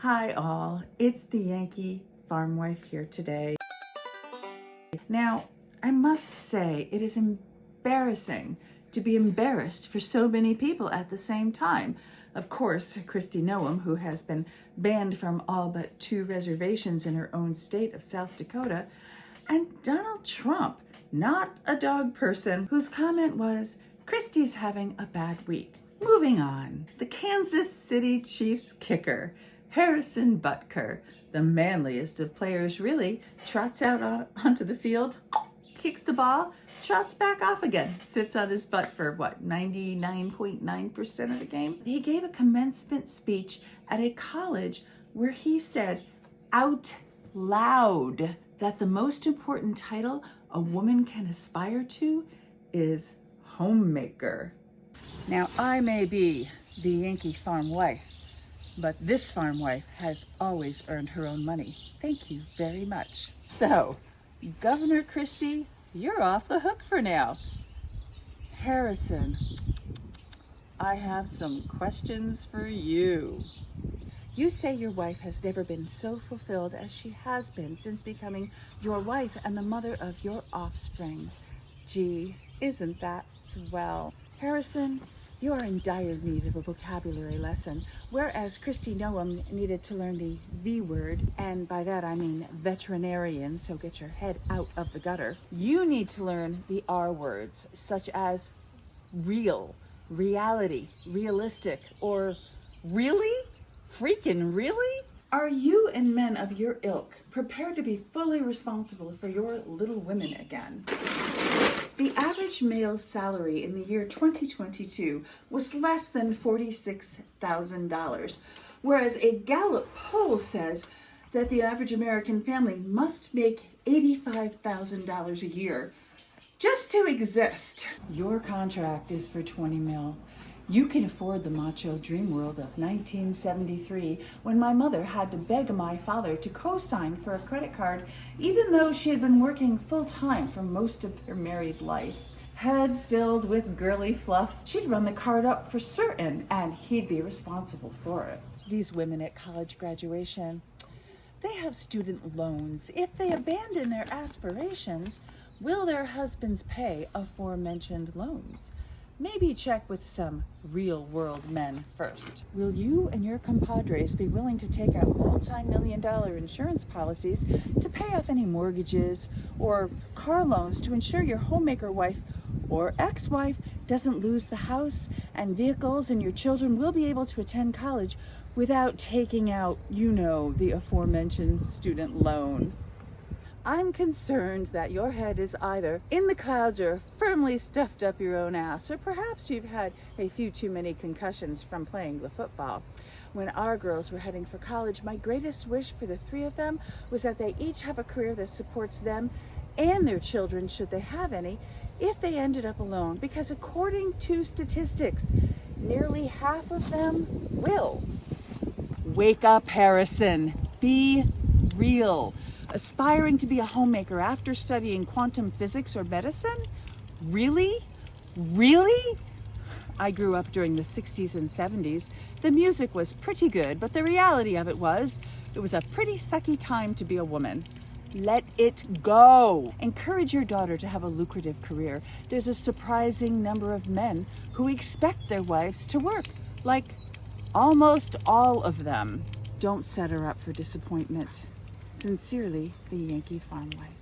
Hi all, it's the Yankee farm wife here today. Now, I must say it is embarrassing to be embarrassed for so many people at the same time. Of course, Kristi Noem, who has been banned from all but 2 reservations in her own state of South Dakota, and Donald Trump, not a dog person, whose comment was, "Kristi's having a bad week." Moving on, the Kansas City Chiefs kicker, Harrison Butker, the manliest of players really, trots out onto the field, kicks the ball, trots back off again, sits on his butt for 99.9% of the game. He gave a commencement speech at a college where he said out loud that the most important title a woman can aspire to is homemaker. Now, I may be the Yankee farm wife, but this farm wife has always earned her own money. Thank you very much. So, Governor Kristi, you're off the hook for now. Harrison, I have some questions for you. You say your wife has never been so fulfilled as she has been since becoming your wife and the mother of your offspring. Gee, isn't that swell? Harrison, you are in dire need of a vocabulary lesson, whereas Kristi Noem needed to learn the V word, and by that I mean veterinarian, so get your head out of the gutter. You need to learn the R words, such as real, reality, realistic, or really? Freaking really? Are you and men of your ilk prepared to be fully responsible for your little women again? The average male salary in the year 2022 was less than $46,000, whereas a Gallup poll says that the average American family must make $85,000 a year just to exist. Your contract is for 20 mil. You can afford the macho dream world of 1973, when my mother had to beg my father to co-sign for a credit card, even though she had been working full-time for most of their married life. Head filled with girly fluff, she'd run the card up for certain, and he'd be responsible for it. These women at college graduation, they have student loans. If they abandon their aspirations, will their husbands pay aforementioned loans? Maybe check with some real-world men first. Will you and your compadres be willing to take out multi-million-dollar insurance policies to pay off any mortgages or car loans to ensure your homemaker wife or ex-wife doesn't lose the house and vehicles, and your children will be able to attend college without taking out, the aforementioned student loan? I'm concerned that your head is either in the clouds or firmly stuffed up your own ass, or perhaps you've had a few too many concussions from playing the football. When our girls were heading for college, my greatest wish for the 3 of them was that they each have a career that supports them and their children, should they have any, if they ended up alone, because according to statistics, nearly half of them will. Wake up, Harrison. Be real. Aspiring to be a homemaker after studying quantum physics or medicine? Really? Really? I grew up during the 60s and 70s. The music was pretty good, but the reality of it was a pretty sucky time to be a woman. Let it go. Encourage your daughter to have a lucrative career. There's a surprising number of men who expect their wives to work, like almost all of them. Don't set her up for disappointment. Sincerely, the Yankee farm wife.